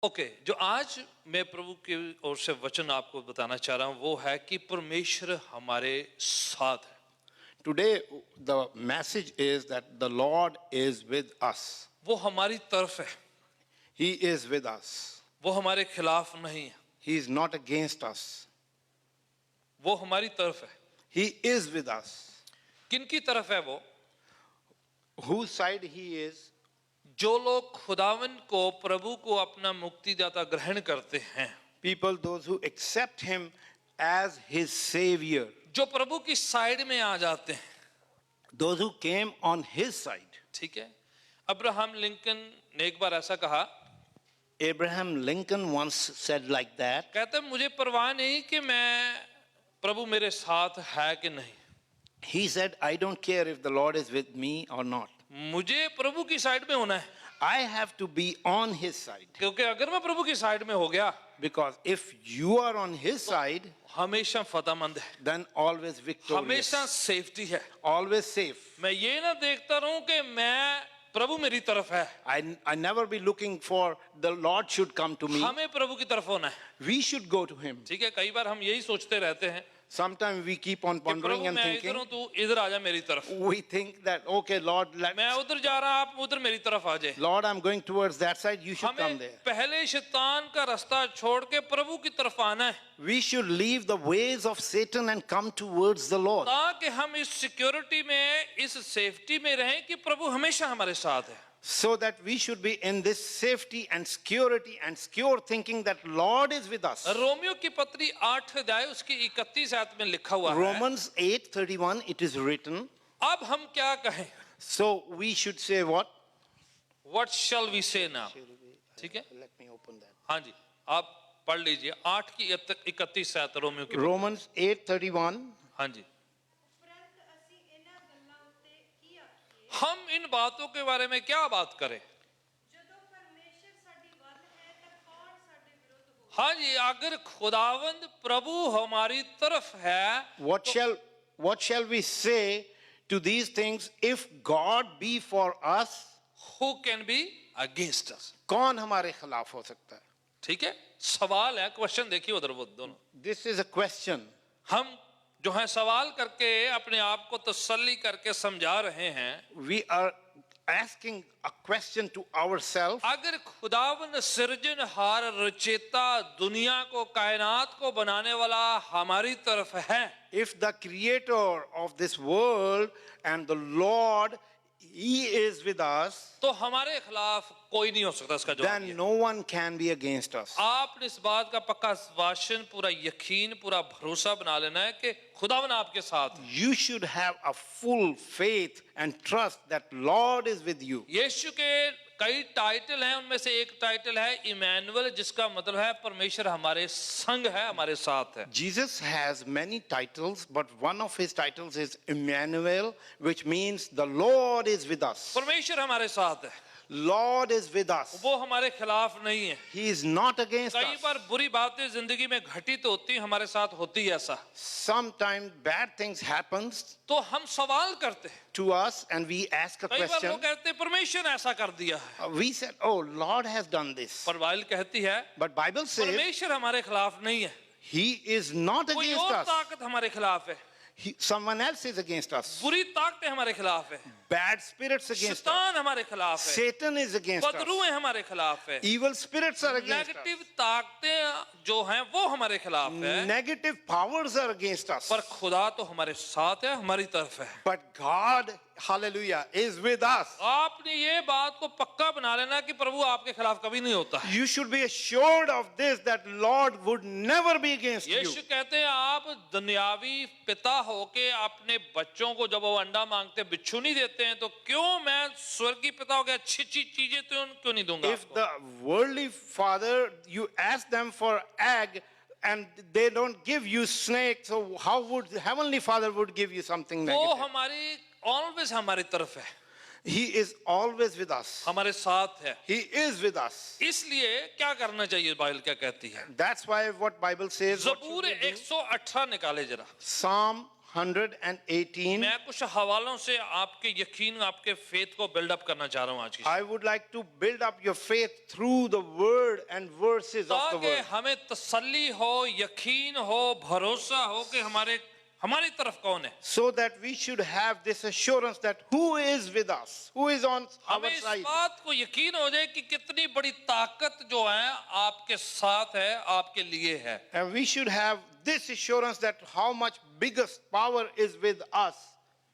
Okay, जो आज मैं प्रभु की ओर से वचन आपको बताना चाह रहा हूं वो है कि परमेश्वर हमारे साथ है। Today, the message is that the Lord is with us. वो हमारी तरफ है, He is with us. वो हमारे खिलाफ नहीं है, He is not against us. वो हमारी तरफ है। He is with us. किनकी तरफ है वो? Whose side He is? जो लोग खुदावन को, प्रभु को अपना मुक्तिदाता ग्रहण करते हैं, People, those who accept Him as His Savior. जो प्रभु की साइड में आ जाते हैं, Those who came on His side. ठीक है। अब्राहम लिंकन ने एक बार ऐसा कहा, Abraham Lincoln once said like that. कहते मुझे परवाह नहीं कि मैं प्रभु मेरे साथ है कि नहीं, He said, I don't care if the Lord is with me or not. मुझे प्रभु की साइड में होना है, I have to be on His side. क्योंकि अगर मैं प्रभु की साइड में हो गया Because if you are on His side, हमेशा फतेहमंद है, then always victorious. हमेशा सेफ्टी है। Always safe. मैं ये ना देखता रहूं कि मैं प्रभु मेरी तरफ है, I never be looking for the Lord should come to me. हमें प्रभु की तरफ होना है। We should go to Him. ठीक है, कई बार हम यही सोचते रहते हैं Sometimes we keep on कि pondering प्रभु and मैं इधर हूं, thinking. तू इधर आ जा मेरी तरफ, We think that, okay, Lord, मैं उधर जा रहा, आप उधर मेरी तरफ आ जाए। Lord, I'm going towards that side. You should come हमें there. पहले शैतान का रास्ता छोड़ के प्रभु की तरफ आना है, We should leave the ways of Satan and come towards the Lord. ताकि हम इस सिक्योरिटी में, इस सेफ्टी में रहें कि प्रभु हमेशा हमारे साथ है। So that we should be in this safety and security and secure thinking that Lord is with us. Romeo की पत्री 8 अध्याय उसकी 31 आयत में लिखा हुआ है, Romans 8:31, it is written. अब हम क्या कहें? So we should say what? What shall we say now? ठीक है, Let me open that. हाँ जी, आप पढ़ लीजिए 8 की 31 आयत रोमियो की। Romans 8:31. हाँ जी, हम इन बातों के बारे में क्या बात करें? हाँ जी, अगर खुदावंद प्रभु हमारी तरफ है, What shall we say to these things? If God be for us, who can be against us? कौन हमारे खिलाफ हो सकता है? ठीक है, सवाल है, क्वेश्चन देखिए उधर वो दोनों। This is a question. हम जो है सवाल करके अपने आप को तसल्ली करके समझा रहे हैं। We are asking a question to ourselves. अगर खुदावंद सृजनहार रचेता दुनिया को, कायनात को बनाने वाला हमारी तरफ है, If the creator of this world and the Lord, He is with us, तो हमारे खिलाफ कोई नहीं हो सकता। इसका जवाब then ये। no one can be against us. आपने इस बात का पक्का वाशन, पूरा यकीन, पूरा भरोसा बना लेना है कि खुदावन आपके साथ है। You should have a full faith and trust that Lord is with you. यीशु के कई टाइटल हैं, उनमें से एक टाइटल है इमैनुअल, जिसका मतलब है परमेश्वर हमारे संग है, हमारे साथ है। Jesus has many titles, but one of his titles is Emmanuel, which means the Lord is with us. परमेश्वर हमारे साथ है, Lord is with us. वो हमारे खिलाफ नहीं है। He is not against कई us. बार बुरी बातें जिंदगी में घटित होती, हमारे साथ होती है ऐसा, Sometimes bad things happens तो हम सवाल करते हैं। to us and we ask a कई बार वो question. कहते हैं परमेश्वर ने ऐसा कर दिया है, We said, oh, Lord has done this. पर बाइबल कहती है But Bible says परमेश्वर हमारे खिलाफ नहीं है, He is not कोई against और us. ताकत हमारे खिलाफ है, Someone else is against us. बुरी ताकतें हमारे खिलाफ है, Bad spirits against us. शैतान हमारे खिलाफ है, Satan is against us. बदरूहें हमारे खिलाफ है, Evil spirits are against us. Negative ताकतें जो हैं वो हमारे खिलाफ है, Negative powers are against us. पर खुदा तो हमारे साथ है, हमारी तरफ है। But God, hallelujah, is with us. आपने ये बात को पक्का बना लेना कि प्रभु आपके खिलाफ कभी नहीं होता है। You should be assured of this, that Lord would never be against you. यीशु कहते हैं आप दुनियावी पिता होके अपने बच्चों को जब वो अंडा मांगते बिच्छू नहीं देते हैं, तो क्यों मैं स्वर्गीय पिता होके अच्छी अच्छी चीजें तो क्यों नहीं दूंगा If आपको? the worldly father, you ask them for egg and they don't give you snake, so how would heavenly father would give you something वो negative? हमारी ऑलवेज हमारी तरफ है, He is always with us. हमारे साथ है। He is with us. इसलिए क्या करना चाहिए, बाइबल क्या कहती है? That's why what Bible says. What should ज़बूर we do? 118 निकाले जरा। Psalm 118. मैं कुछ हवालों से आपके यकीन, आपके फेथ को बिल्डअप करना चाह रहा हूं आज की, I would like to build up your faith through the word and verses of the ताकि word, हमें तसल्ली हो, यकीन हो, भरोसा हो कि हमारी तरफ कौन है। so that we should have this assurance that who is with us, who is on our हमें इस side. बात को यकीन हो जाए कि कितनी बड़ी ताकत जो है आपके साथ है, आपके लिए है। And we should have this assurance that how much biggest power is with us.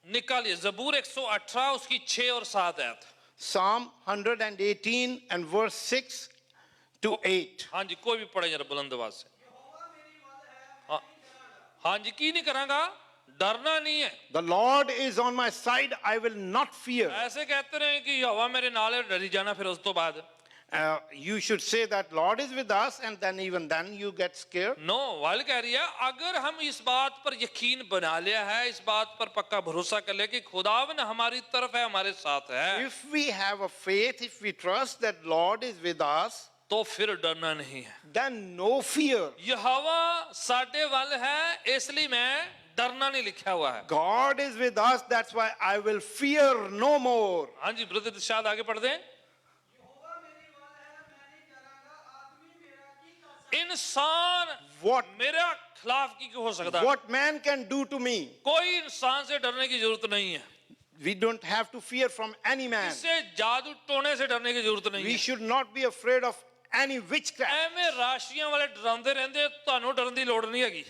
निकालिए जबूर 118 उसकी 6 और 7 आयत। Psalm 118 and verse 6 to 8. हाँ जी, कोई भी पढ़े जरा बुलंद आवाज से। हाँ, हाँ जी, की नहीं करांगा, डरना नहीं है। The Lord is on my side, I will not fear. ऐसे कहते रहे कि यहोवा मेरे नाल है, डरी जाना, फिर उस तो बाद You should say that Lord is with us, and then even then you get scared. नो वाल कह रही है, अगर हम इस बात पर यकीन बना लिया है, इस बात पर पक्का भरोसा कर ले कि खुदावन हमारी तरफ है, हमारे साथ है, If we have a faith, if we trust that Lord is with us, तो फिर डरना नहीं है। then no fear. यहोवा साडे वाल है, इसलिए मैं डरना नहीं लिखा हुआ है। God is with us, that's why I will fear no more. हाँ जी, ब्रदर शायद आगे पढ़ दें। इंसान What, मेरे खिलाफ की क्यों हो सकता है? what man can do to me? कोई इंसान से डरने की जरूरत नहीं है। We don't have to fear from any man. इससे जादू टोने से डरने की जरूरत नहीं We है। should not be afraid of any witchcraft, ਐਵੇਂ ਰਾਸ਼ੀਆਂ ਵਾਲੇ ਡਰਾਉਂਦੇ ਰਹਿੰਦੇ, ਤੁਹਾਨੂੰ ਡਰਨ ਦੀ ਲੋੜ ਨਹੀਂ ਹੈਗੀ।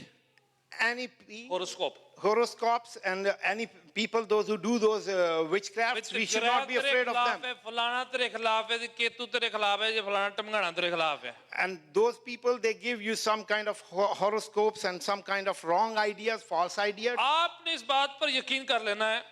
any horoscope horoscopes, and any people, those who do those witchcrafts, we should not be afraid of them. ਹੈ, ਫਲਾਣਾ ਤੇਰੇ ਖਿਲਾਫ ਹੈ, ਕੇਤੂ ਤੇਰੇ ਖਿਲਾਫ ਹੈ, ਜੇ ਫਲਾਣਾ ਟਮਗਾਣਾ ਤੇਰੇ ਖਿਲਾਫ ਹੈ। And those people, they give you some kind of horoscopes and some kind of wrong ideas, false ideas. आपने इस बात पर यकीन कर लेना है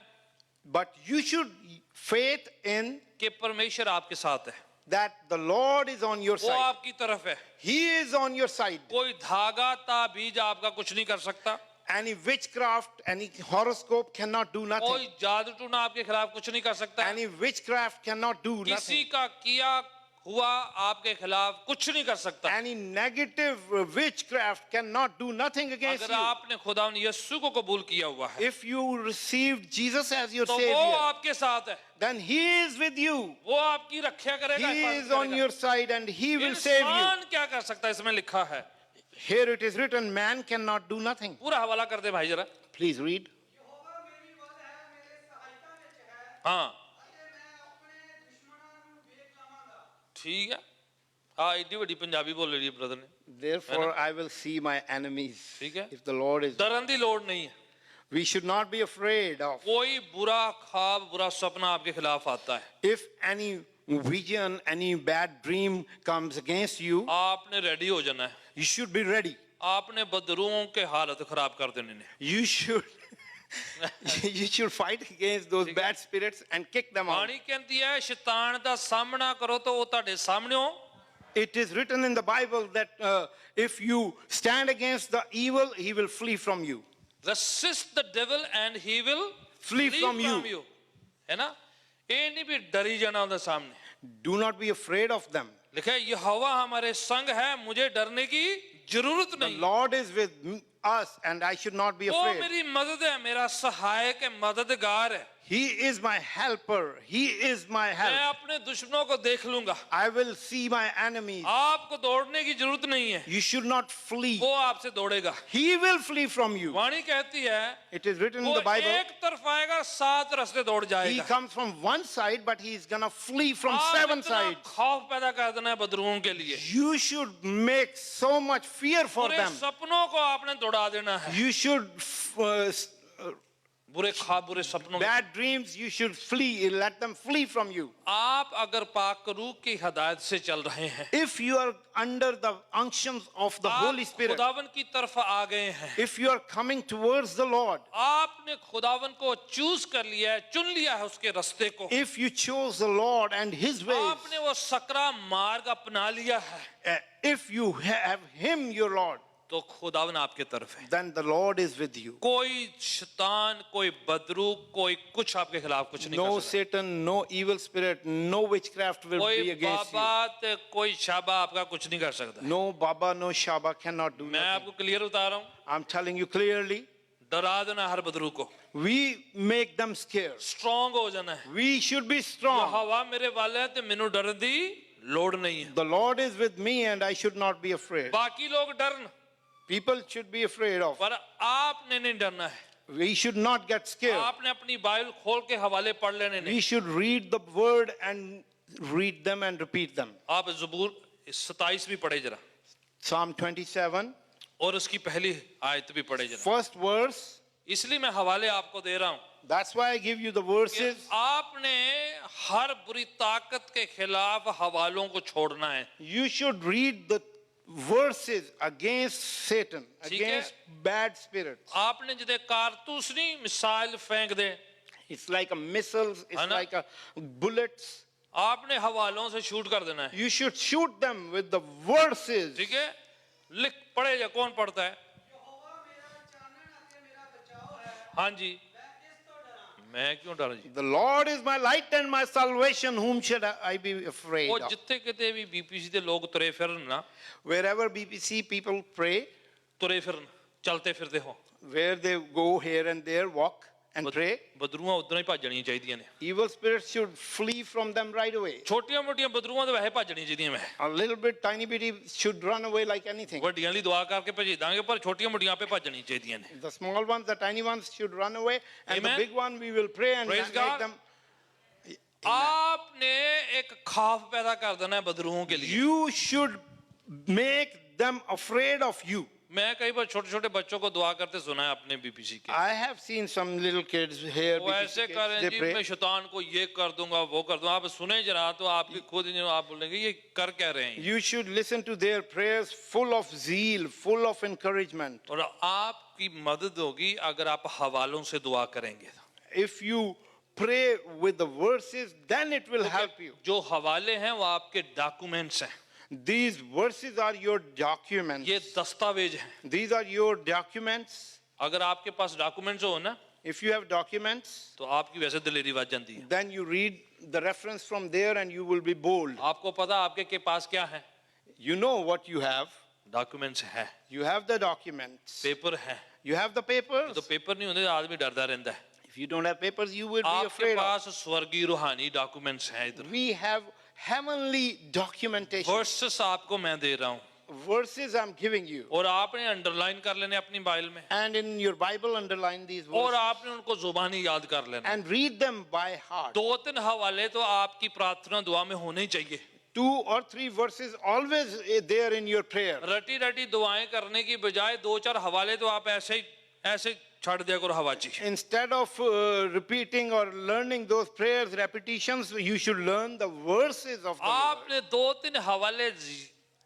But you should faith in कि परमेश्वर आपके साथ है, that the Lord is on your वो side. आपकी तरफ है। He is on your side. कोई धागा ताबीज आपका कुछ नहीं कर सकता, Any witchcraft, any horoscope cannot do nothing. कोई जादू टूना आपके खिलाफ कुछ नहीं कर सकता, Any witchcraft cannot do किसी nothing. का किया हुआ आपके खिलाफ कुछ नहीं कर सकता। Any negative witchcraft cannot do nothing against अगर you. आपने खुदा यीशु को कबूल किया हुआ है, If you received Jesus as your तो वो Savior, आपके साथ है, then He is with you. वो आपकी रक्षा करेगा, He हिफाजत is on करेगा। your side and He will save you. इंसान क्या कर सकता है, इसमें लिखा है। Here it is written, man cannot do nothing. पूरा हवाला कर दे भाई जरा। Please read. हाँ ठीक है, हाँ इतनी बड़ी पंजाबी बोल रही है ब्रदर ने। Therefore, I will see my enemies. ठीक है। If the Lord is, डरन दी लोड़ नहीं है। we should not be afraid of. कोई बुरा ख्वाब, बुरा सपना आपके खिलाफ आता है, If any vision, any bad dream comes against you, आपने रेडी हो जाना है। you should be ready. आपने बदरूओं के हालत खराब कर देने ने। You should, you should fight against those bad spirits and kick them out. बाणी कहती है शैतान दा सामना करो तो वो ਤੁਹਾਡੇ ਸਾਹਮਣੇ ਹੋ। It is written in the Bible that if you stand against the evil, he will flee from you. Resist the devil and he will Flee from you. है ना, ये नहीं भी डरी जाना उनके सामने। Do not be afraid of them. लिखा है यहोवा हमारे संग है, मुझे डरने की जरूरत The नहीं। Lord is with us and I should not be वो afraid. मेरी मदद है, मेरा सहायक है, मददगार है। He is my helper. He is my मैं help. अपने दुश्मनों को देख लूंगा, I will see my enemies. आपको दौड़ने की जरूरत नहीं है, You should not flee. वो आपसे दौड़ेगा। He will flee from you. वाणी कहती है It is written in वो the Bible. एक तरफ आएगा, 7 रास्ते दौड़ He जाएगा। comes from one side, but he is gonna flee from आप 7 इतना sides. खौफ पैदा कर देना है बदरूओं के लिए, You should make so much fear for बुरे them. सपनों को आपने दौड़ा देना है। You should, बुरे ख्वाब, बुरे सपनों को। bad dreams, you should flee. Let them flee from you. आप अगर पाक रूह की हदायत से चल रहे हैं, If you are under the unctions of the आप Holy Spirit, खुदावन की तरफ आ गए हैं, if you are coming towards the Lord, आपने खुदावन को चूज कर लिया है, चुन लिया है उसके रास्ते को, if you chose the Lord and His ways, आपने वो सकरा मार्ग अपना लिया है, if you have Him, your Lord, तो खुदावन आपके तरफ है। then the Lord is with you. कोई शैतान, कोई बदरू, कोई कुछ आपके खिलाफ कुछ नहीं No कर सकता। Satan, no evil spirit, no witchcraft will be कोई against you. बाबा, कोई शाबा आपका कुछ नहीं कर सकता। No Baba, no Shaba cannot do मैं nothing. आपको क्लियर बता रहा हूँ, I'm telling you clearly. डरा देना हर बदरू को, We make them scared. Strong हो जाना है। We should be जो strong. हवा मेरे वाले है तो मैनू डरन दी लोड़ नहीं है। The Lord is with me and I should not be afraid. बाकी लोग डरन, People should be afraid of. पर आपने नहीं डरना है। We should not get scared. आपने अपनी बाइबल खोल के हवाले पढ़ लेने नहीं। We should read the word and read them and repeat them. आप ज़बूर 27 भी पढ़े जरा, Psalm 27, और उसकी पहली आयत भी पढ़े जरा। first verse. इसलिए मैं हवाले आपको दे रहा हूं That's why I give you the कि verses. आपने हर बुरी ताकत के खिलाफ हवालों को छोड़ना है। You should read the verses against Satan, ठीक है। against bad spirits. आपने जिदे कारतूस नहीं मिसाइल फेंक दे, It's like a missiles, it's है ना? like a bullets. आपने हवालों से शूट कर देना है। You should shoot them with the verses. ठीक है, लिख पढ़े जा, कौन पढ़ता है? हाँ जी, मैं क्यों डरा जी? The Lord is my light and my salvation, whom should I be afraid वो of? जिथे किते भी बीपीसी दे लोग तुरे फिरन ना, Wherever BPC people pray, तुरे फिरन, चलते फिरते हो, where they go here and there, walk and pray, बदरूआं उधर ही भजनियां चाहिए ने। evil spirits should flee from them right away. छोटियां मोटियां बदरूआं तो वैसे भजनियां चाहिए मैं। A little bit, tiny bitty should run away like anything. ਵੱਡੀਆਂ ਲਈ ਦੁਆ ਕਰਕੇ ਭੇਜ ਦਾਂਗੇ, ਪਰ ਛੋਟੀਆਂ ਮੋਟੀਆਂ ਆਪੇ ਭੱਜਣੀ ਚਾਹੀਦੀਆਂ ਨੇ। The small ones, the tiny ones should run away, and Amen. the big one we will pray and Praise make God. them. आपने एक खौफ पैदा कर देना है बदरूओं के लिए। You should make them afraid of you. मैं कई बार छोटे छोटे बच्चों को दुआ करते सुना है अपने बीपीसी के। I have seen some little kids here. वो BPC ऐसे kids, कर रहे they हैं जी, pray. मैं शैतान को ये कर दूंगा वो कर दूंगा। आप सुने जरा तो आपकी खुद ही आप बोलेंगे ये कर क्या रहे हैं। You should listen to their prayers full of zeal, full of encouragement. और आपकी मदद होगी अगर आप हवालों से दुआ करेंगे। If you pray with the verses, then it will help you. जो हवाले हैं वो आपके डॉक्यूमेंट्स हैं, These verses are your documents. ये दस्तावेज हैं। These are your documents. अगर आपके पास डॉक्यूमेंट्स हो ना If you have documents, तो आपकी वैसे दिलेरी बच जाती है। then you read the reference from there and you will be bold. आपको पता आपके के पास क्या है? You know what you have. Documents है, You have the documents. Paper है। You have the papers. तो पेपर नहीं होते आदमी डरता रहता है। If you don't have papers, you will be आपके afraid of. पास स्वर्गीय रूहानी डॉक्यूमेंट्स हैं इधर। We have heavenly documentation. Versus आपको मैं दे रहा हूँ, Verses I'm giving you. और आपने अंडरलाइन कर लेने अपनी बाइबल में, And in your Bible, underline these और verses. आपने उनको जुबानी याद कर लेना। And read them by heart. 2-3 हवाले तो आपकी प्रार्थना दुआ में होने ही चाहिए। 2 or 3 verses always there in your prayer. रटी रटी दुआएं करने की बजाय 2-4 हवाले तो आप ऐसे छाड़ दिया करो हवाची। Instead of repeating or learning those prayers, repetitions, you should learn the verses of the Lord. आपने 2-3 हवाले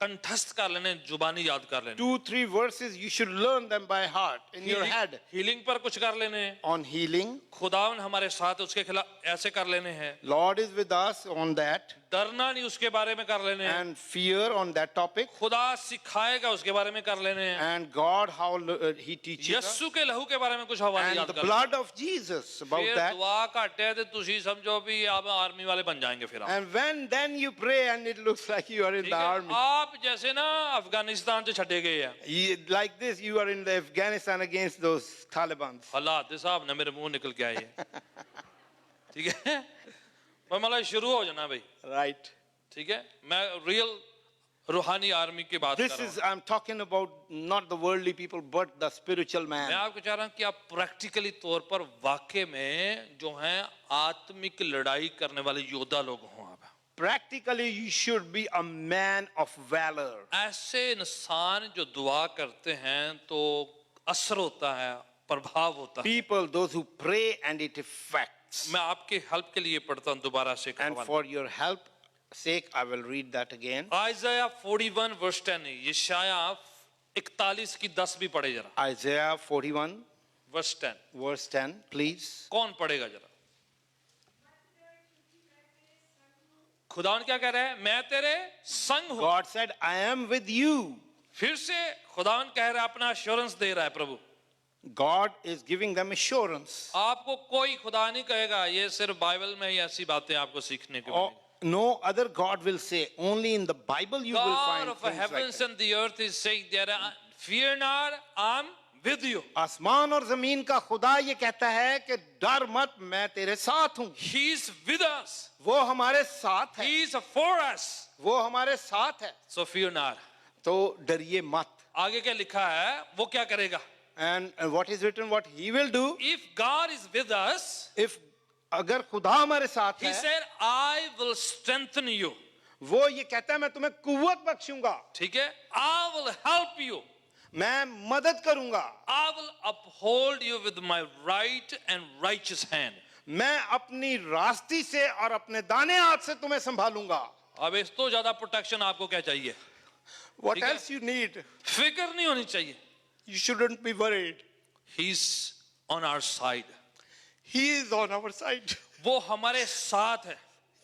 कंठस्थ कर लेने, जुबानी याद कर लेने। 2-3 verses, you should learn them by heart in your head. Healing पर कुछ कर लेने हैं, On healing, खुदावन हमारे साथ, उसके खिलाफ ऐसे कर लेने हैं। Lord is with us on that. डरना नहीं, उसके बारे में कर लेने हैं। And fear on that topic. खुदा सिखाएगा, उसके बारे में कर लेने हैं। And God, how He teaches us. Yesu के लहू के बारे में कुछ हवाले And याद the कर लेने। blood of Jesus, about फिर that. दुआ घट है तो तुसी समझो भी आप आर्मी वाले बन जाएंगे फिर आप। And when then you pray and it looks like you are in ठीक the है? army. आप जैसे ना अफगानिस्तान से छड़े गए हैं, Like this, you are in the Afghanistan against those Taliban. हालात साहब ने मेरे मुंह निकल के आए हैं। ठीक है, मैं मतलब शुरू हो जाना भाई। Right. ठीक है, मैं रियल रूहानी आर्मी की बात कर This रहा is, हूँ। I'm talking about not the worldly people, but the spiritual मैं man. आपको चाह रहा हूँ कि आप प्रैक्टिकली तौर पर वाकई में जो हैं आत्मिक लड़ाई करने वाले योद्धा लोग हों आप। Practically, you should be a man of valor. ऐसे इंसान जो दुआ करते हैं तो असर होता है, प्रभाव होता है। People, those who pray and it affects. मैं आपके हेल्प के लिए पढ़ता हूँ दोबारा से। And for your help sake, I will read that again. Isaiah 41 verse 10, यशाया 41 की 10 भी पढ़े जरा। Isaiah 41, verse 10 verse 10, please. कौन पढ़ेगा जरा? खुदावन क्या कह रहा है? मैं तेरे संग हूँ। God said, I am with you. फिर से खुदावन कह रहा है, अपना एश्योरेंस दे रहा है प्रभु। God is giving them assurance. आपको कोई खुदा नहीं कहेगा, ये सिर्फ बाइबल में ही ऐसी बातें आपको सीखने को Oh, मिलेंगी। no other God will say. Only in the Bible you will God find of things like heavens that. and the earth is saying there, fear not, I'm with you. आसमान और जमीन का खुदा ये कहता है कि डर मत, मैं तेरे साथ हूं। He is with us. वो हमारे साथ है, He is for us. वो हमारे साथ है, So fear not. तो डरिए मत। आगे क्या लिखा है, वो क्या करेगा? And what is written, what he will do, If God is with us, if अगर खुदा हमारे साथ he है, said, I will strengthen you. वो ये कहता है मैं तुम्हें कुव्वत बख्शूंगा, ठीक है? I will help you. मैं मदद करूंगा, I will uphold you with my right and righteous hand. मैं अपनी रास्ती से और अपने दाने हाथ से तुम्हें संभालूंगा। अब इस तो ज्यादा प्रोटेक्शन आपको क्या चाहिए? What ठीक है? else you need? फिक्र नहीं होनी चाहिए. You shouldn't be worried. He's on our side. He is on our side. वो हमारे साथ है.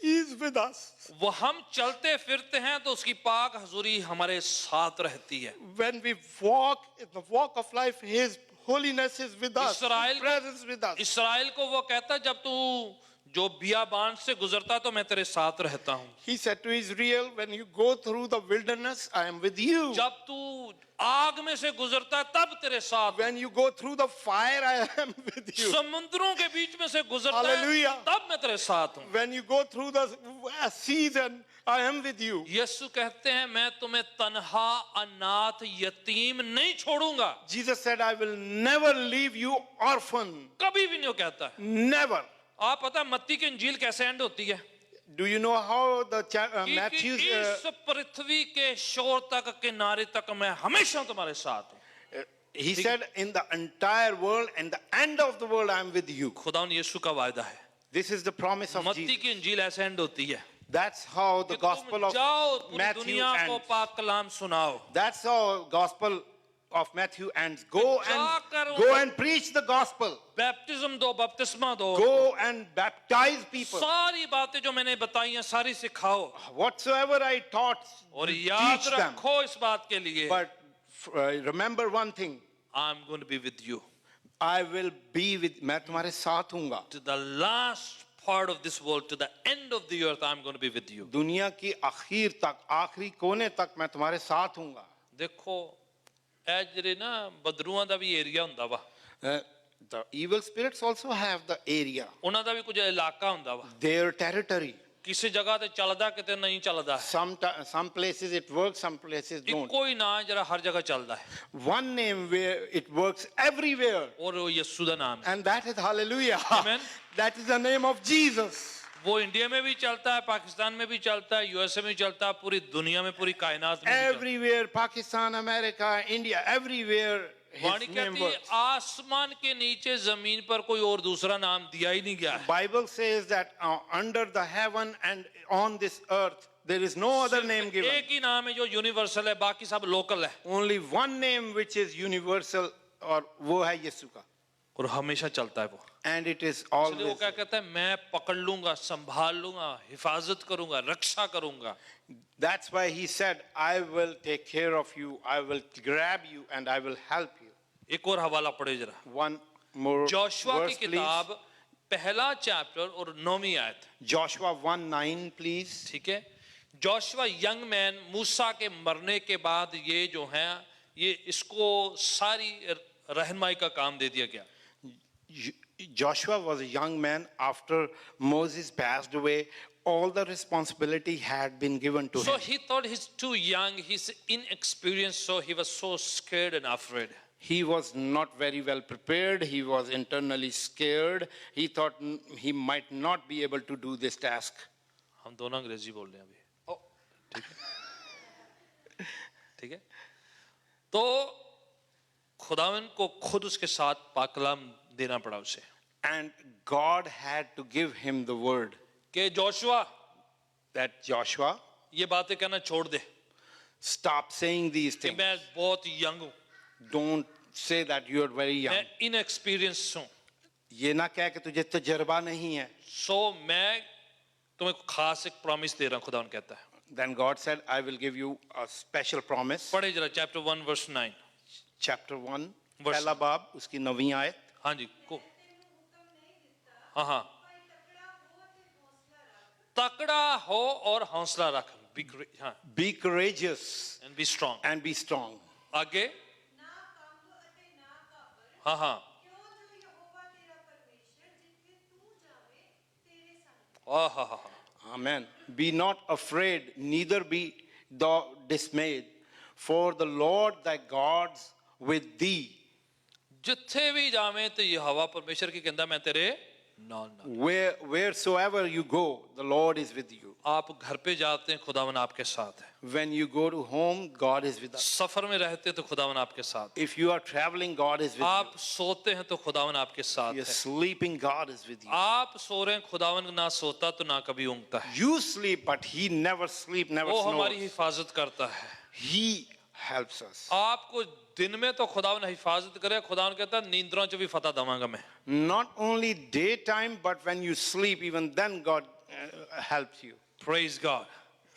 He is with us. वो हम चलते फिरते हैं तो उसकी पाक हजूरी हमारे साथ रहती है. When we walk in the walk of life, His holiness is with us. Israel- His presence with us. Israel को वो कहता, जब तू जो बियाबान से गुजरता तो मैं तेरे साथ रहता हूं. He said to Israel, when you go through the wilderness, I am with you. जब तू आग में से गुजरता है तब तेरे साथ. When you go through the fire, I am with you. समुद्रों के बीच में से गुजरता है Hallelujah. तब मैं तेरे साथ हूं. When you go through the seas, and I am with you. यीशु कहते हैं, मैं तुम्हें तन्हा अनाथ यतीम नहीं छोड़ूंगा. Jesus said, I will never leave you orphan. कभी भी नहीं वो कहता है. Never. आप पता है मत्ती की इंजील कैसे एंड होती है? Do you know how the कि Matthew's इस पृथ्वी के शोर तक किनारे तक मैं हमेशा तुम्हारे साथ हूं. he said, in the entire world and the end of the world, I am with you. खुदा यीशु का वायदा है. This is the promise of मत्ती Jesus. की इंजील ऐसे एंड होती है That's how the कि gospel तुम of जाओ पूरी Matthew दुनिया को ends. पाक कलाम सुनाओ. That's how gospel of Matthew ends. Go जाकर and preach the gospel. Baptism दो, बपतिस्मा दो. Go and baptize people. सारी बातें जो मैंने बताई हैं सारी सिखाओ. Whatsoever I taught, और याद teach them. रखो इस बात के लिए, But remember one thing, I'm going to be with you I will be with, मैं तुम्हारे साथ हूँगा. to the last part of this world, to the end of the earth. I'm going to be with you. दुनिया की आखिर तक, आखिरी कोने तक मैं तुम्हारे साथ हूँगा. देखो ਇਹ ਜਿਹੜੇ ਨਾ ਬਦਰੂਆਂ ਦਾ ਵੀ ਏਰੀਆ ਹੁੰਦਾ ਵਾ. The evil spirits also have the area, ਉਹਨਾਂ ਦਾ ਵੀ ਕੁਝ ਇਲਾਕਾ ਹੁੰਦਾ ਵਾ. their territory. ਕਿਸੇ ਜਗ੍ਹਾ ਤੇ ਚੱਲਦਾ, ਕਿਤੇ ਨਹੀਂ ਚੱਲਦਾ. Some places it works, some places don't. ਇੱਕੋ ਹੀ ਨਾਂ ਜਿਹੜਾ ਹਰ ਜਗ੍ਹਾ ਚੱਲਦਾ ਹੈ, One name where it works everywhere, ਔਰ ਉਹ ਯਿਸੂ ਦਾ ਨਾਮ ਹੈ. and that is hallelujah. Amen. That is the name of Jesus. वो इंडिया में भी चलता है, पाकिस्तान में भी चलता है, यूएसए में भी चलता है, पूरी दुनिया में, पूरी कायनात में भी चलता है. Everywhere, Pakistan, America, India, everywhere वाणी his name कहती है works. आसमान के नीचे जमीन पर कोई और दूसरा नाम दिया ही नहीं गया है. Bible says that under the heaven and on this earth there is no other name given. एक ही नाम है जो यूनिवर्सल है, बाकी सब लोकल है. Only one name which is universal, और वो है यीशु का. और हमेशा चलता है वो. And it is इसलिए वो always. क्या कहता है, मैं पकड़ लूंगा, संभाल लूंगा, हिफाजत करूंगा, रक्षा करूंगा. That's why he said, I will take care of you, I will grab you, and I will help you. एक और हवाला पढ़े जरा. One more जोशुआ की verse, please. किताब पहला चैप्टर और 9वीं आयत. Joshua 1:9, please. ठीक है. जोशुआ यंग मैन, मूसा के मरने के बाद ये जो है, ये इसको सारी रहनुमाई का काम दे दिया गया. Joshua was a young man after Moses passed away. All the responsibility had been given to So him. he thought he's too young, he's inexperienced, so he was so scared and afraid. He was not very well prepared. He was internally scared. He thought he might not be able to do this task. हम दोनों अंग्रेजी बोल रहे हैं अभी. ठीक है. ठीक है. तो खुदावन को खुद उसके साथ पाकलाम देना पड़ा उसे. And God had to give him the word कि जोशुआ, that Joshua, ये बातें कहना छोड़ दे stop saying these कि things. मैं बहुत यंग हूं, Don't say that you are very young. मैं इनएक्सपीरियंस हूं. ये ना कह कि तुझे तजर्बा नहीं है. सो मैं तुम्हें खास एक प्रॉमिस दे रहा हूं, खुदावन कहता है. Then God said, I will give you a special promise. पढ़े जरा चैप्टर 1 वर्स 9. Chapter 1, Verse- पहला बाब, उसकी 9वीं आयत. हाँ जी को. हाँ हाँ. तकड़ा हो और हौसला रख. हाँ. Be courageous And be strong. and be strong. आगे. हाँ हाँ क्यों जो यहोवा तेरा परमेश्वर जिथे तू जावे तेरे संग हा हा Amen. Be not afraid, neither be thou dismayed, for the Lord thy God's with thee. जिथे भी जावे तो यहोवा परमेश्वर की कहंदा मैं तेरे नाल नाल Wheresoever you go, the Lord is with you. आप घर पे जाते हैं खुदावन आपके साथ है When you go to home, God is with us. सफर में रहते हैं तो खुदावन आपके साथ है If you are traveling, God is with you. आप सोते हैं तो खुदावन आपके साथ If you're है sleeping, God is with you. आप सो रहे हैं खुदावन ना सोता तो ना कभी ऊँगता है You sleep, but He never sleep, never वो हमारी snores. हिफाजत करता है He helps us. आपको दिन में तो खुदावन हिफाजत करे खुदावन कहता है नींदरों च भी फतह दवांगा मैं Not only daytime, but when you sleep, even then God helps you. Praise God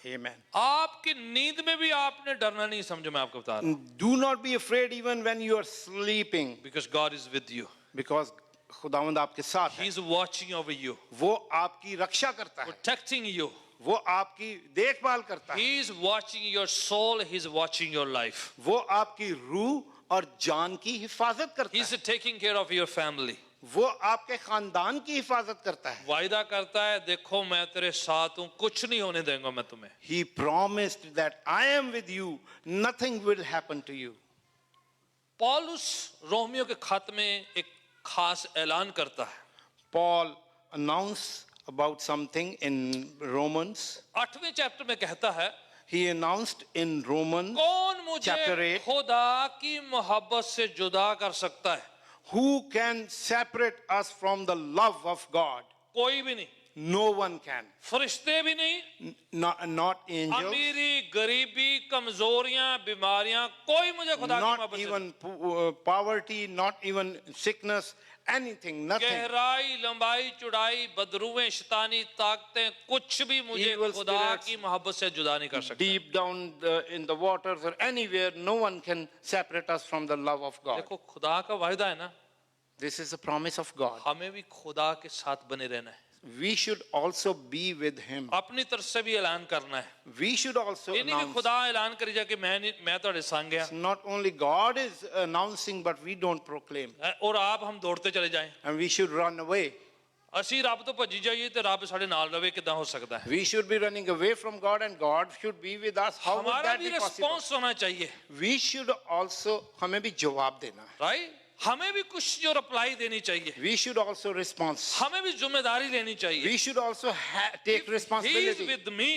Amen. आपकी नींद में भी आपने डरना नहीं समझो मैं आपको बता रहा हूँ Do not be afraid even when you are sleeping, because God is with you because खुदावंद आपके साथ ही है. इज वॉचिंग ओवर यू वो आपकी रक्षा करता है. प्रोटेक्टिंग यू वो आपकी देखभाल करता है. He is watching your soul he is watching your life वो आपकी रूह और जान की हिफाजत करता ही है. Is taking care of your family वो आपके खानदान की हिफाजत करता है. वायदा करता है देखो मैं तेरे साथ हूँ कुछ नहीं होने देंगे मैं तुम्हें He promised that I am with you, nothing will happen to you. पौलुस रोमियो के खत में एक खास ऐलान करता है Paul announced about something in Romans. 8वें चैप्टर में कहता है He announced in Romans, कौन मुझे Chapter 8. खुदा की मोहब्बत से जुदा कर सकता है who can separate us from the love of God? कोई भी नहीं No one can. फरिश्ते भी नहीं Not angels, अमीरी गरीबी कमजोरियां बीमारियां कोई मुझे खुदा की not मोहब्बत से even poverty, not even sickness, anything, nothing. गहराई लंबाई चौड़ाई बदरुएं शैतानी ताकतें कुछ भी मुझे Evil खुदा spirits, की मोहब्बत से जुदा नहीं कर सकता Deep down in the waters or anywhere, no one can separate us from the love of God. देखो खुदा का वायदा है ना This is a promise of God. हमें भी खुदा के साथ बने रहना है We should also be with Him. अपनी तरफ से भी ऐलान करना है We should also ये नहीं कि announce. खुदा ऐलान करी जा कि मैं ਤੁਹਾਡੇ संग है Not only God is announcing, but we don't proclaim. और आप हम दौड़ते चले जाएं And we should run away. ਅਸੀਂ ਰੱਬ ਤੋਂ ਭੱਜੀ ਜਾਈਏ ਤੇ ਰੱਬ ਸਾਡੇ ਨਾਲ ਰਵੇ ਕਿਦਾਂ ਹੋ ਸਕਦਾ ਹੈ We should be running away from God and God should be with us. How would हमारा that भी be possible? रिस्पॉन्स होना चाहिए We should also, हमें भी जवाब देना है. राइट हमें भी कुछ जो रिप्लाई देनी चाहिए We should also respond. हमें भी जिम्मेदारी लेनी चाहिए We should also take he is responsibility. with me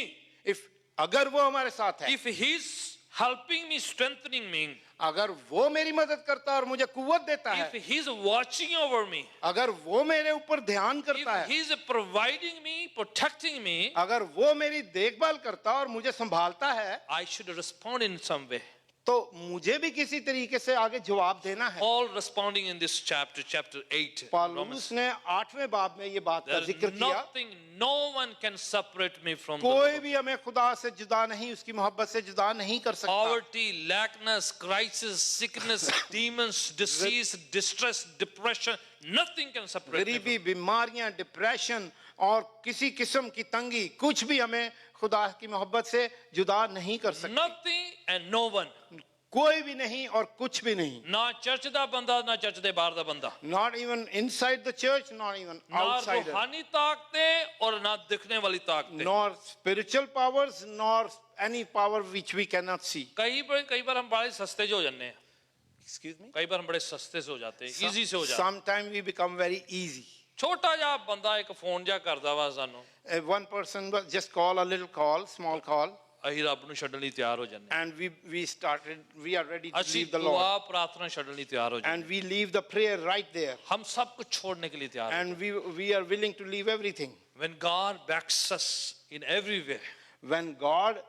If अगर वो हमारे साथ है, if he is helping me strengthening me अगर वो मेरी मदद करता है और मुझे कुव्वत देता है, if he is watching over me अगर वो मेरे ऊपर ध्यान करता if है, he is providing me protecting me अगर वो मेरी देखभाल करता और मुझे संभालता है, I should respond in some way तो मुझे भी किसी तरीके से आगे जवाब देना है. all responding in this chapter 8 पौलुस ने 8वें बाब में ये बात का There is जिक्र किया. nothing no one can separate me from the कोई Lord. भी हमें खुदा से जुदा नहीं, उसकी मोहब्बत से जुदा नहीं कर सकता. Poverty, lackness, crisis, sickness, demons, disease, distress, depression, nothing can separate me. गरीबी, बीमारियां, डिप्रेशन और किसी किस्म की तंगी, कुछ भी हमें खुदा की मोहब्बत से जुदा नहीं कर from सकती. nothing and no one. कोई भी नहीं और कुछ भी नहीं. ना चर्च दा बंदा ना चर्च दे बाहर दा बंदा Not even inside the church, not even ना outside. रूहानी ताकतें और ना दिखने वाली ताकतें Nor spiritual powers, nor any power which we cannot see. कई बार हम बड़े सस्ते जो हो जाते हैं Excuse me? कई बार हम बड़े सस्ते से हो जाते हैं इजी से हो जाते हैं Sometimes we become very easy. छोटा जा बंदा एक फोन जा करदा वा सानू One person will just call a little call, small call, ਅਸੀਂ ਰੱਬ ਨੂੰ ਛੱਡਣ ਲਈ ਤਿਆਰ ਹੋ ਜਾਂਦੇ ਹਾਂ and we are ready to ਅਸੀਂ leave the ਦੁਆ Lord. ਪ੍ਰਾਰਥਨਾ ਛੱਡਣ ਲਈ ਤਿਆਰ ਹੋ ਜਾਂਦੇ And we leave the prayer right there. ਹਾਂ हम सब कुछ छोड़ने के लिए तैयार हैं And we are willing to leave everything. when God backs us in everywhere When God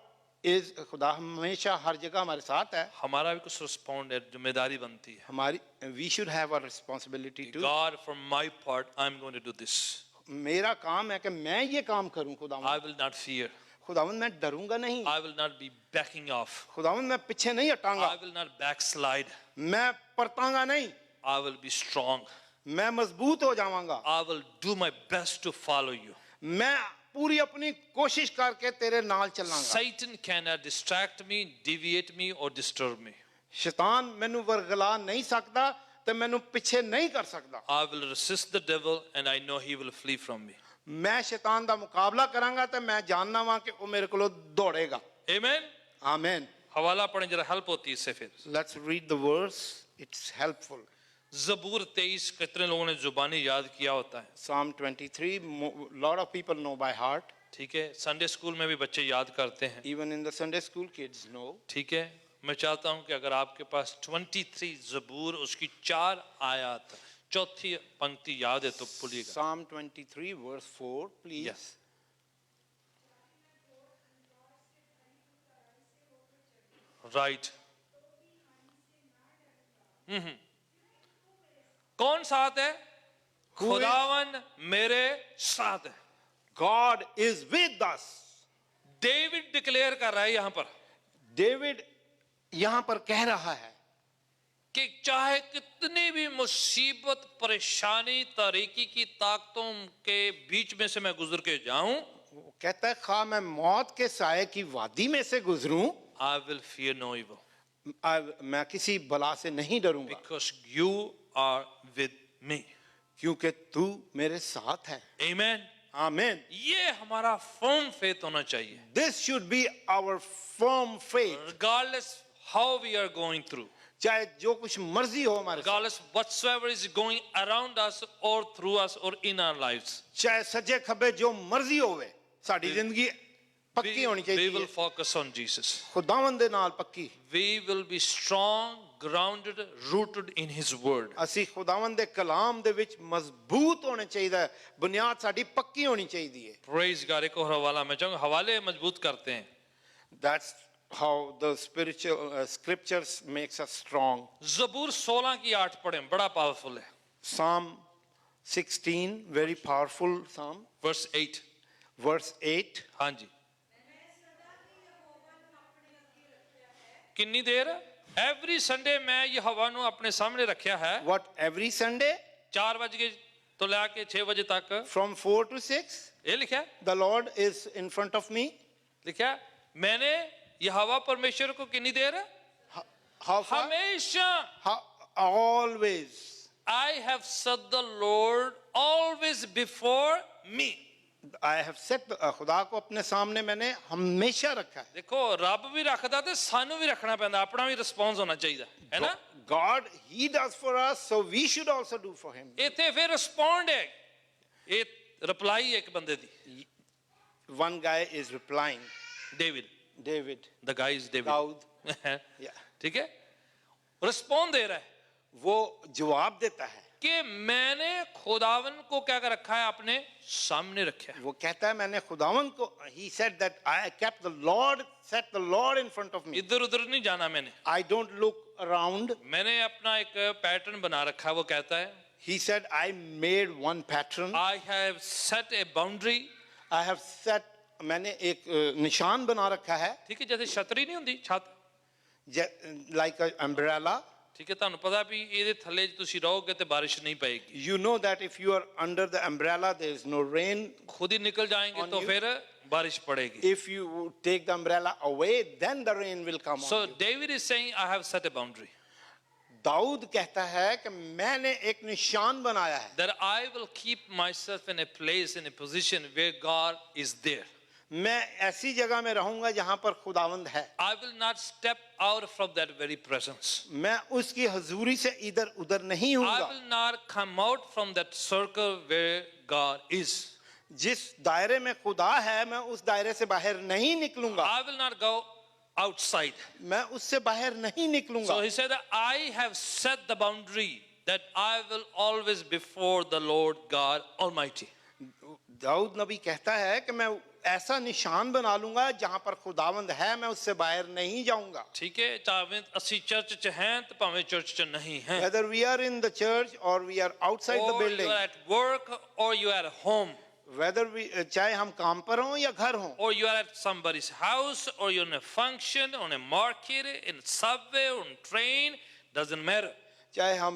is, खुदा हमेशा हर जगह हमारे साथ है. हमारा भी कुछ रिस्पॉन्ड है जिम्मेदारी बनती है हमारी, we should have a responsibility to. God from my part I'm going to do this मेरा काम है कि मैं ये काम करूं. I will not fear खुदावन मैं डरूंगा नहीं. I will not be backing off खुदावन मैं पीछे नहीं हटांगा. I will not backslide मैं परतांगा नहीं. I will be strong मैं मजबूत हो जावांगा. I will do my best to follow you मैं पूरी अपनी कोशिश करके तेरे नाल चलांगा. Satan cannot distract me deviate me or disturb me शैतान मैनू वरगला नहीं सकता, ਤੇ ਮੈਨੂੰ ਪਿੱਛੇ ਨਹੀਂ ਕਰ ਸਕਦਾ। I will resist the devil and I know he will flee from me. ਮੈਂ ਸ਼ੈਤਾਨ ਦਾ ਮੁਕਾਬਲਾ ਕਰਾਂਗਾ ਤੇ ਮੈਂ ਜਾਣਨਾ ਵਾਂ ਕਿ ਉਹ ਮੇਰੇ ਕੋਲੋਂ ਦੌੜੇਗਾ। Amen. ਆਮੇਨ। हवाला पढ़ें जरा, हेल्प होती है इससे। फिर Let's read the verse, it's helpful. ज़बूर 23 कितने लोगों ने जुबानी याद किया होता है? Psalm 23, lot of people know by heart. ठीक है, संडे स्कूल में भी बच्चे याद करते हैं। Even in the Sunday school, kids know. ठीक है, मैं चाहता हूं कि अगर आपके पास 23 ज़बूर उसकी 4 आयत चौथी पंक्ति याद है तो बोलिएगा। Psalm 23, verse 4, please. Yes. Right. कौन साथ है? खुदावन मेरे साथ है। God is with us. David declare कर रहा है यहां पर David यहां पर कह रहा है कि चाहे कितनी भी मुसीबत, परेशानी, तारीकी की ताकतों के बीच में से मैं गुजर के जाऊं, वो कहता है खा मैं मौत के साए की वादी में से गुजरूं, I will fear no evil मैं किसी बला से नहीं डरूंगा because you are with me. क्योंकि तू मेरे साथ है। Amen. आमीन। ये हमारा firm faith होना चाहिए, This should be our firm faith. regardless how we are going through, चाहे जो कुछ मर्जी हो हमारे साथ, regardless whatsoever is going around us or through us or in our lives. चाहे सज्जे खब्बे जो मर्जी होवे, साडी जिंदगी पक्की होनी We चाहिए। will focus on Jesus. खुदावंद दे नाल पक्की। We will be strong, grounded, rooted in His word. ਅਸੀਂ खुदावंद दे कलाम दे विच मजबूत होने चाहिए, बुनियाद साडी पक्की होनी चाहिए। Praise God. एक और हवाला मैं चाहूंगा, हवाले मजबूत करते हैं। That's how the spiritual scriptures makes us strong. ज़बूर 16 की 8 पढ़ें, बड़ा पावरफुल है। Psalm 16, very powerful psalm. Verse 8. Verse 8. हाँ जी। कितनी देर? एवरी संडे मैं ये हवा नु अपने सामने रखा है। What, every Sunday 4 बजे तो लेके 6 बजे तक। from 4 to 6 ये लिखा है, the Lord is in front of me. लिखा है मैंने ये हवा परमेश्वर को कितनी देर? How far? हमेशा। Always. I have set the Lord always before me. I have set खुदा को अपने सामने मैंने हमेशा रखा है। देखो रब भी रखदा ते सानू भी रखना पैंदा, अपना भी रिस्पांस होना चाहिए, है ना? God, He does for us, so we should also do for Him. इथे फिर रिस्पोंड है, ये रिप्लाई एक बंदे दी। One guy is replying. David, David. the guy is David. Daud. Yeah. ठीक है, रिस्पोंड दे रहा है वो जवाब देता है। कि मैंने खुदावन को क्या कर रखा है, अपने सामने रखा है। वो कहता है मैंने खुदावन को, he said that I kept the Lord, set the Lord in front of me. इधर उधर नहीं जाना मैंने, I don't look around. मैंने अपना एक पैटर्न बना रखा है। वो कहता है He said I made one pattern. I have set a boundary. I have set, मैंने एक निशान बना रखा है, ठीक है, जैसे छतरी नहीं होती छत, like an umbrella. ठीक है, ਤੁਹਾਨੂੰ ਪਤਾ ਵੀ ਇਹਦੇ ਥੱਲੇ ਜੇ ਤੁਸੀਂ ਰਹੋਗੇ ਤੇ ਬਾਰਿਸ਼ ਨਹੀਂ ਪਏਗੀ। You know that if you are under the umbrella, there is no rain. खुद ही निकल जाएंगे तो फिर बारिश पड़ेगी। If you take the umbrella away, then the rain will come So on you. David is saying I have set a boundary Dawood कहता है कि मैंने एक निशान बनाया है, that I will keep myself in a place, in a position where God is there. मैं ऐसी जगह में रहूंगा जहां पर खुदावंद है। I will not step out from that very presence. मैं उसकी हजूरी से इधर उधर नहीं I हूँगा। will not come out from that circle where God is. जिस दायरे में खुदा है मैं उस दायरे से बाहर नहीं निकलूंगा। I will not go outside. मैं उससे बाहर नहीं निकलूंगा। So he said that I have set the boundary that I will always before the Lord God Almighty. Dawood नबी कहता है कि मैं ऐसा निशान बना लूंगा जहां पर खुदावंद है, मैं उससे बाहर नहीं जाऊंगा। ठीक है, चाहे ਅਸੀਂ ਚਰਚ ਚ हैं तो ਭਾਵੇਂ ਚਰਚ ਚ नहीं हैं, Whether we are in the church or we are outside the or you building, are at work or you are at home, whether we चाहे हम काम पर हों या घर हों, or you are at somebody's house, or you're in a function, on a market, in a subway, on a train, doesn't matter. चाहे हम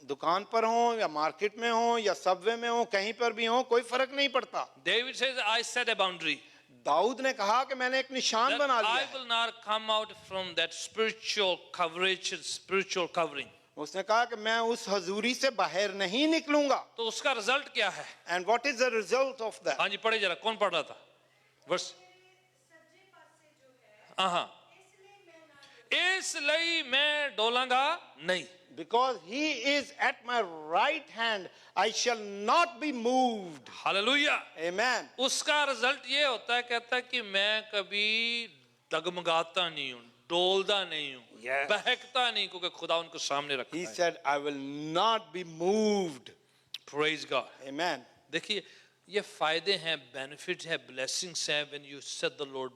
दुकान पर हों या मार्केट में हों या सबवे में हों, कहीं पर भी हों, कोई फर्क नहीं पड़ता। David says, I set a boundary Dawood ने कहा कि मैंने एक निशान that बना लिया I है। will not come out from that spiritual coverage, spiritual covering. उसने कहा कि मैं उस हजूरी से बाहर नहीं निकलूंगा. तो उसका रिजल्ट क्या है? And what is the result of that? हाँ जी, पढ़े जरा, कौन पढ़ रहा था वर्ष? सज्जे पासे जो है हाँ, इसलिए मैं ना इसलिए मैं डोलांगा नहीं. Because he is at my right hand, I shall not be moved. Hallelujah. Amen. उसका रिजल्ट ये होता है, कहता है कि मैं कभी डगमगाता नहीं हूं, डोलता नहीं हूं, Yes. बहकता नहीं, क्योंकि खुदा उनको सामने रखता He है. said, I will not be moved. Praise God. Amen. देखिए, ये फायदे हैं, बेनिफिट है, ब्लेसिंग्स हैं when you set the Lord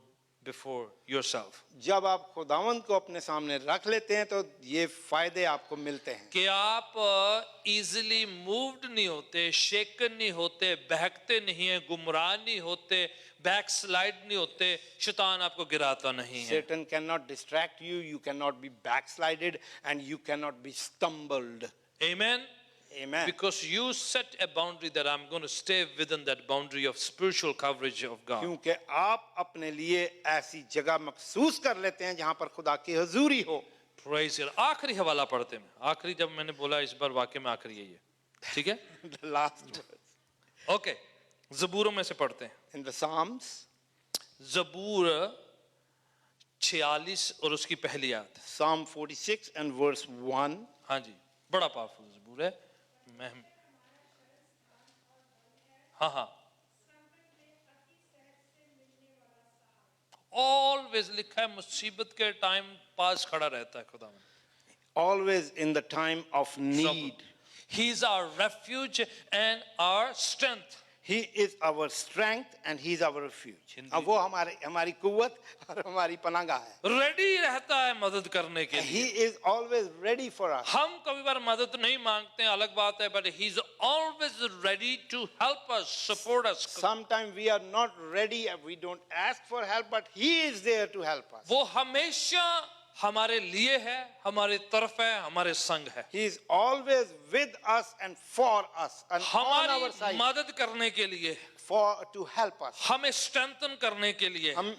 before yourself. जब आप खुदावंद को अपने सामने रख लेते हैं तो ये फायदे आपको मिलते हैं कि आप इजीली मूव्ड नहीं होते, शेकन नहीं होते, बहकते नहीं हैं, गुमराह नहीं होते, बैकस्लाइड नहीं होते, शैतान आपको गिराता नहीं है. Satan cannot distract you, you cannot be backslided, and you cannot be stumbled. Amen. Amen. Because you set a boundary that I'm going to stay within that boundary of spiritual coverage of God. क्योंकि आप अपने लिए ऐसी जगह महसूस कर लेते हैं जहां पर खुदा की हजूरी हो. Praise God. आखिरी हवाला पढ़ते हैं. आखिरी जब मैंने बोला इस बार वाकई में आखिरी यही है. ठीक है? The last verse. ओके. ज़बूरों में से पढ़ते हैं. In the Psalms, ज़बूर 46 और उसकी पहली आयत. Psalm 46 and verse 1. हाँ जी, बड़ा पावरफुल ज़बूर है. मैं हाँ, ऑलवेज लिखा है, मुसीबत के टाइम पास खड़ा रहता है खुदा. Always in the time of need. He is our refuge and our strength. He is our strength and he is our refuge. Hindi- अब वो हमारी कुव्वत और हमारी पनाहगाह है. रेडी रहता है मदद करने के लिए. He is always ready for us. हम कभी बार मदद नहीं मांगते हैं, अलग बात है, but he is always ready to help us, support us. Sometimes we are not ready and we don't ask for help, but he is there to help us. वो हमेशा हमारे लिए है, हमारे तरफ है, हमारे संग है. He is always with us and for us and on हमारी our side मदद करने के लिए, for to help us. हमें स्ट्रेंथन करने के लिए, हम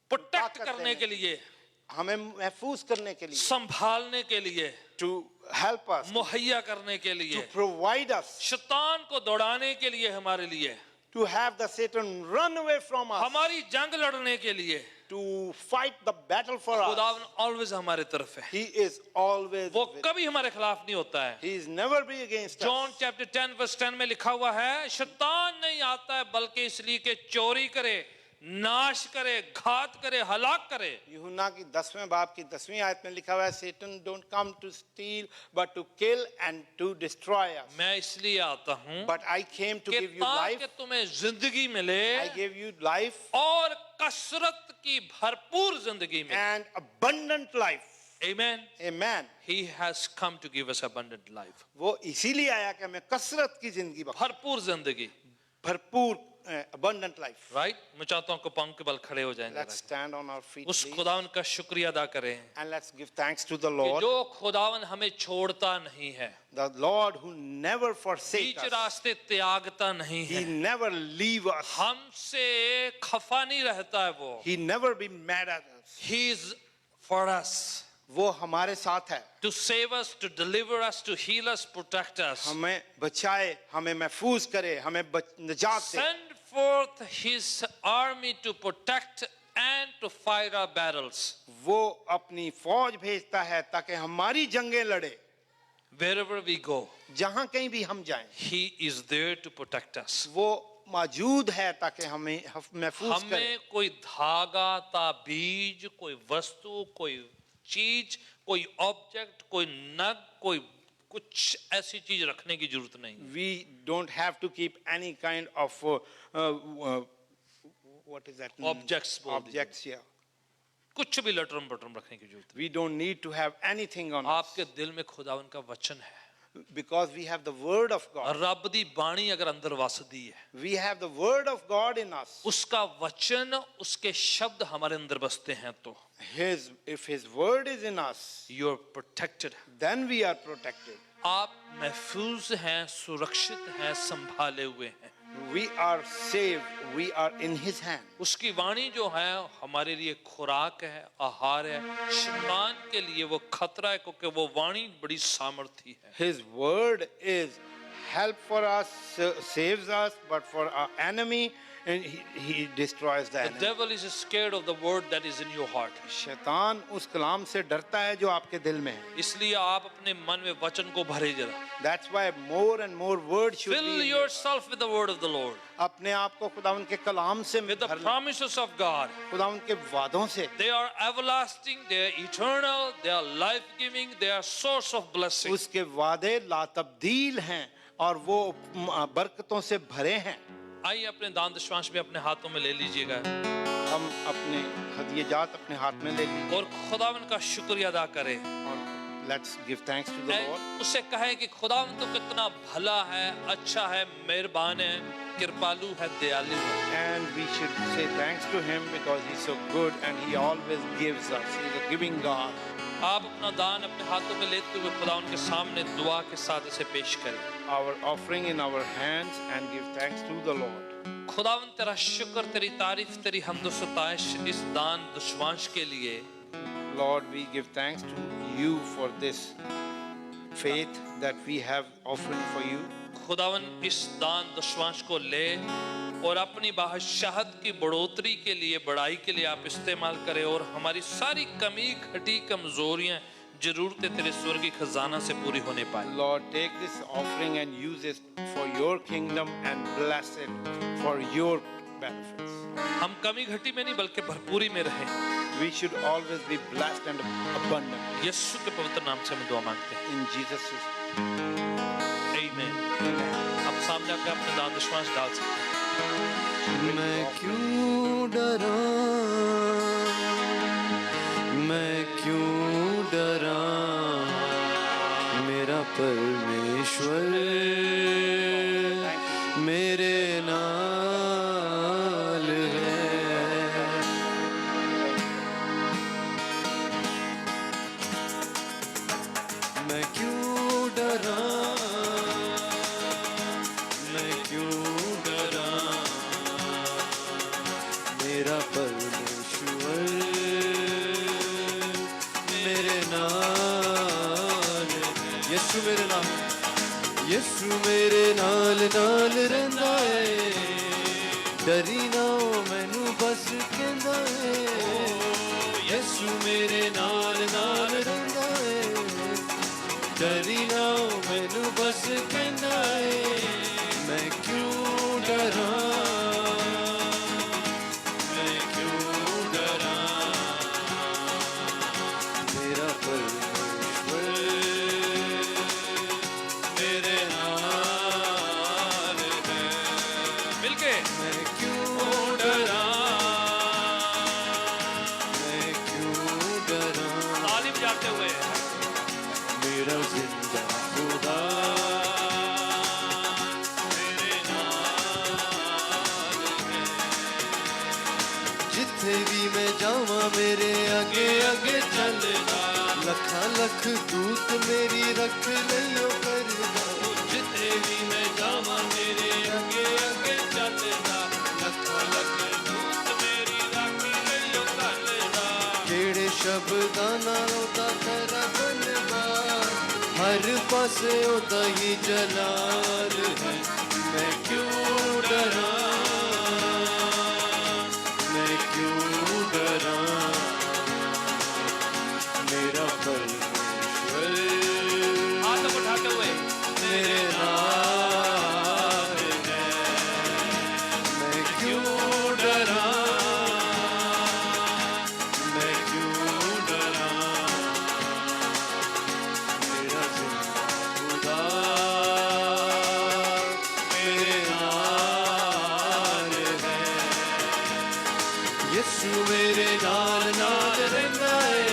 प्रोटेक्ट ताकत करने देने के लिए, हमें महफूज करने के लिए, संभालने के लिए, to help us, मुहैया करने के to लिए, provide us, शैतान को दौड़ाने के लिए हमारे लिए, to have the Satan run away from us, हमारी जंग लड़ने के लिए. to fight the battle for us. खुदा ऑलवेज हमारे तरफ है. He is always वो with. कभी हमारे खिलाफ नहीं होता है. He is never be against John us. Chapter 10 verse 10 में लिखा हुआ है, शैतान नहीं आता है बल्कि इसलिए कि चोरी करे, नाश करे, घात करे, हलाक करे. यूहन्ना की 10वें बाब की 10वीं आयत में लिखा हुआ है, Satan don't come to steal but to kill and to destroy us. मैं इसलिए आता हूं But I came to कि give you ताकि life. तुम्हें जिंदगी मिले I gave you life और कसरत की भरपूर जिंदगी में. and abundant life. Amen. Amen. He has come to give us abundant life. वो इसीलिए आया कि हमें कसरत की जिंदगी बख्शे, भरपूर जिंदगी. भरपूर abundant life. राइट. मैं चाहता हूं कि पांव के बल खड़े हो जाएंगे. Let's stand on our feet, उस please, खुदावन का शुक्रिया अदा करें and let's give thanks to the कि Lord, जो खुदावन हमें छोड़ता नहीं है, the Lord who never forsakes beach us. रास्ते त्यागता नहीं He है, never leave us. हमसे खफा नहीं रहता है. वो He never be mad at us. He is for us वो हमारे साथ है. to save us, to deliver us, to heal us, protect us. हमें बचाए, हमें महफूज करे, हमें निजात दे. Send forth his army to protect and to fight our battles. वो अपनी फौज भेजता है ताकि हमारी जंगें लड़े. Wherever we go, जहां कहीं भी हम जाएं, he is there to protect us. वो मौजूद है ताकि हमें महफूज करे. हमें कोई धागा, ताबीज, कोई वस्तु, कोई चीज, कोई ऑब्जेक्ट, कोई नग, कोई कुछ ऐसी चीज रखने की जरूरत नहीं. We don't have to keep any kind of what is that? Objects बोल दीजिए. Objects here. कुछ भी लटरम बटरम रखने की जरूरत We don't need to have anything on नहीं. us आपके दिल में खुदावन का वचन है. because we have the word of God. रब दी बाणी अगर अंदर वसदी है, We have the word of God in us. उसका वचन, उसके शब्द हमारे अंदर बसते हैं, तो If his word is in us, you are protected. then we are protected. आप महफूज हैं, सुरक्षित हैं, संभाले हुए हैं. We are saved. We are in His hand. उसकी वाणी जो है हमारे लिए खुराक है, आहार है। शैतान के लिए वो खतरा है क्योंकि वो वाणी बड़ी सामर्थी है। His word is help for us, saves us, but for our enemy, and he destroys the The enemy. devil is scared of the word that is in your heart. शैतान उस कलाम से डरता है जो आपके दिल में है. इसलिए आप अपने मन में वचन को भरे जरा। That's why more and more words should Fill be in your heart. yourself with the word of the Lord, अपने आप को खुदावंद के कलाम से with the भर लें, promises of God. खुदावंद के वादों से. They are everlasting, they are eternal, they are life-giving, they are source of blessing. उसके वादे लातब्दील हैं और वो बरकतों से भरे हैं. आइए अपने दान दशवांश में अपने हाथों में ले लीजिएगा हम अपने हदियजात अपने हाथ में ले लीजिए और खुदावन का शुक्रिया अदा करें। और let's give thanks to the lord. उससे कहें कि खुदावन तो कितना भला है, अच्छा है, मेहरबान है, कृपालु है, दयालु है। And we should say thanks to him because he's so good and he always gives us. He's a giving God. आप अपना दान अपने हाथों में लेते हुए खुदावन के सामने दुआ के साथ इसे पेश करें। Our offering in our hands and give thanks to the Lord. खुदावन तेरा शुक्र, तेरी तारीफ, तेरी हम्द सताइश इस दान दशवांश के लिए। Lord, we give thanks to you for this faith that we have offering for you. खुदावन इस दान दशवांश को ले और अपनी बादशाहत की बढ़ोतरी के लिए, बढ़ाई के लिए आप इस्तेमाल करें और हमारी सारी कमी, घटी, कमजोरियां, जरूरतें तेरे स्वर्गीय खजाना से पूरी होने पाए। Lord, take this offering and use it for your kingdom and bless it for your benefits. हम कमी घटी में नहीं बल्कि भरपूरी में रहें। We should always be blessed and abundant. यीशु के पवित्र नाम से हम दुआ मांगते हैं। In Jesus' आमीन। आप सामने आकर अपने दान दशवांश डाल सकते हैं। मैं क्यों डरा, मैं क्यों डरा, मेरा परमेश्वर मेरे नाल है। मैं क्यों डरा, मैं क्यों डरा, मेरा परमेश्वर मेरे नाल। यीशु मेरे नाल, यीशु मेरे नाल नाल रहिंदा है, डरी ना ओ मैनू बस कहंदा है। यीशु मेरे नाल नाल रहिंदा है, डरी ना ओ मैनू बस कहंदा है। मैं क्यों डरा, मैं क्यों डरा, मेरा परमेश्वर मेरे नाल है। मिलके मैं क्यों डरा, मैं क्यों डरा, ताली बजाते हुए मेरा जिंदा खुदा मेरे नाल है। जिथे भी मैं जावा मेरे आगे आगे चलदा, लखा लख दूत मेरी रख लियो करदा। जिथे भी मैं जावा मेरे आगे आगे चलदा, लखा लख दूत मेरी रख लियो करदा। केड़े शब्दां नाल ओदा तेरा धन्यवाद, हर पासे ओदा ही जलाल है। मैं क्यों डरा, मैं क्यों डरा, मेरा परमेश्वर हाथ उठाते हुए मेरे नाल है। मैं क्यों डरा, मैं क्यों डरा, मेरा जिंदा खुदा मेरे नाल है। यीशु मेरे नाल नाल रहिंदा है,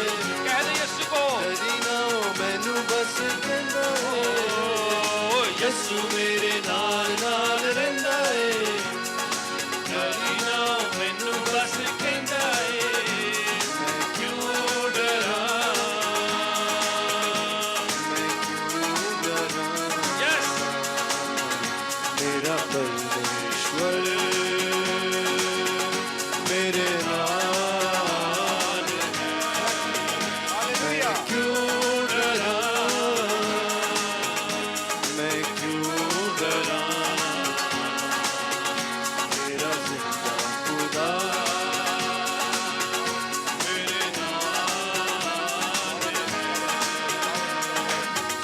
कह दे यीशु को। डरी ना ओ मैनू बस कहंदा है। यीशु मेरे नाल नाल रहिंदा है, डरी ना ओ मैनू बस कहंदा है। मैं क्यों डरा, मैं क्यों डरा, यस मेरा परमेश्वर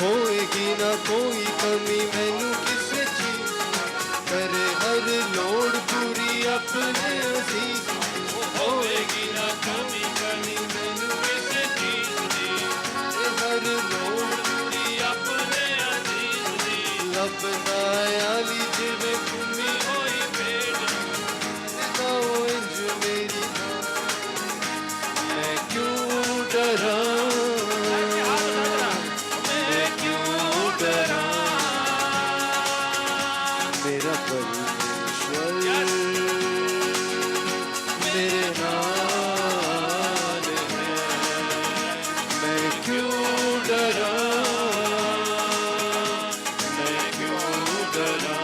होएगी ना कोई कमी मैनू किसे चीज करे हर लोड़ पूरी अपने अजीज होएगी ना कमी मैनू किसे चीज दी हर लोड़ पूरी अपने अजीज दी लभदा आली जिवें घूमी होई भेड़ ताओ इंज मेरी मैं क्यों डरा मेरा परमेश्वर मेरे नाल है मैं क्यों डरा मैं क्यों डरा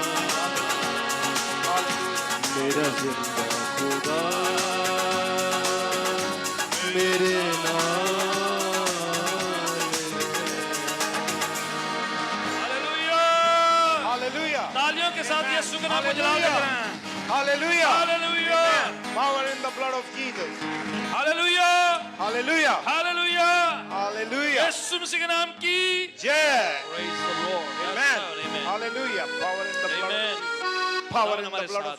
मेरा जिंदा खुदा मेरे नाल Hallelujah. तालियों के साथ यीशु के नाम को जलाल देते हैं। Hallelujah. Hallelujah, Power in the blood of Jesus. Hallelujah, Hallelujah. Hallelujah, Hallelujah. यीशु मसीह के नाम की Jai. Praise the Lord. Yes, Amen. Lord. Amen. Hallelujah. Power in the blood Amen. of Jesus. Power in हमारे the blood साथ of